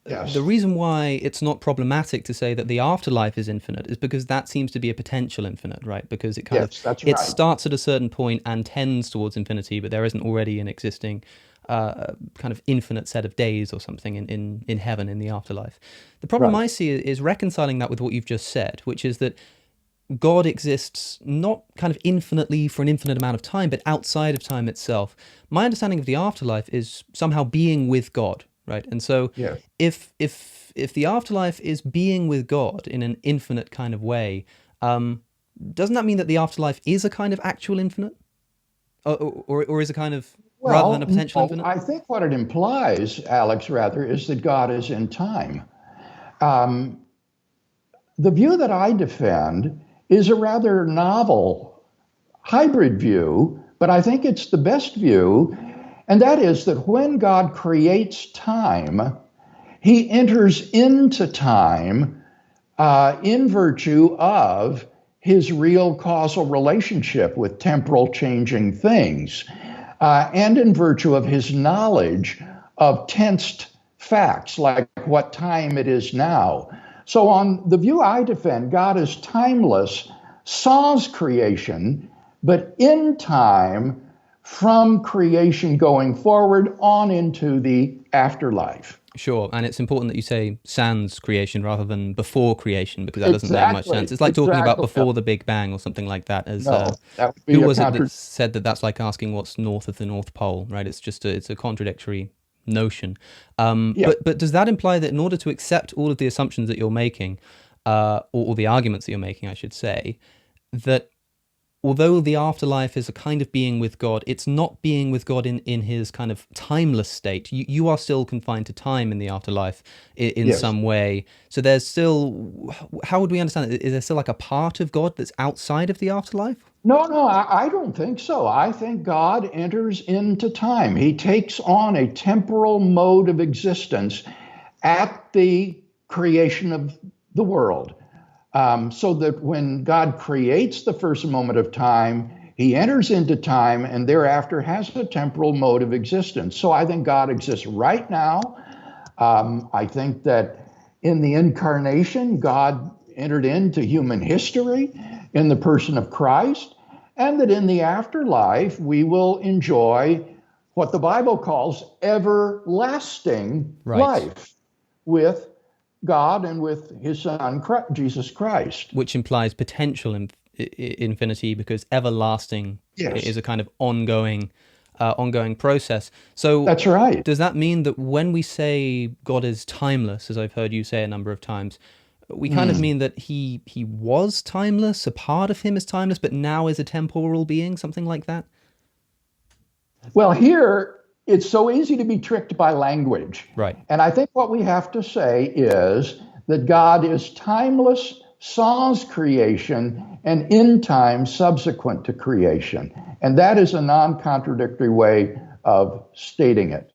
The Yes. reason why it's not problematic to say that the afterlife is infinite is because that seems to be a potential infinite, right? Because Yes, that's it right. starts at a certain point and tends towards infinity, but there isn't already an existing kind of infinite set of days or something in heaven in the afterlife. The problem Right. I see is reconciling that with what you've just said, which is that God exists not kind of infinitely for an infinite amount of time, but outside of time itself. My understanding of the afterlife is somehow being with God, right? And so, Yes. if the afterlife is being with God in an infinite kind of way, um, doesn't that mean that the afterlife is a kind of actual infinite, or is a kind of rather than a Well, potential no, infinite? I think what it implies, Alex, rather, is that God is in time. Um, the view that I defend is a rather novel hybrid view, but I think it's the best view. And that is that when God creates time, he enters into time in virtue of his real causal relationship with temporal changing things, and in virtue of his knowledge of tensed facts, like what time it is now. So, on the view I defend, God is timeless, sans creation, but in time from creation going forward on into the afterlife. Sure, and it's important that you say sans creation rather than before creation because that doesn't make much sense. Exactly, It's like talking about exactly. before the Big Bang or something like that. As No, that would who be a was it that contradiction. said that that's like asking what's north of the North Pole, right? It's a contradictory notion. Yeah. But does that imply that in order to accept all of the assumptions that you're making, or the arguments that you're making, I should say, that although the afterlife is a kind of being with God, it's not being with God in his kind of timeless state. You are still confined to time in the afterlife in Yes. some way. So there's still, how would we understand it? Is there still like a part of God that's outside of the afterlife? No, no, I don't think so. I think God enters into time. He takes on a temporal mode of existence at the creation of the world. So that when God creates the first moment of time, he enters into time and thereafter has a temporal mode of existence. So I think God exists right now. I think that in the incarnation, God entered into human history in the person of Christ, and that in the afterlife, we will enjoy what the Bible calls everlasting Right. life with God and with his son, Jesus Christ. Which implies potential infinity because everlasting is Yes, a kind of ongoing process. So that's right. does that mean that when we say God is timeless, as I've heard you say a number of times, we kind of Hmm. mean that he was timeless, a part of him is timeless, but now is a temporal being, something like that? Well, here it's so easy to be tricked by language. Right. And I think what we have to say is that God is timeless, sans creation, and in time subsequent to creation. And that is a non contradictory way of stating it.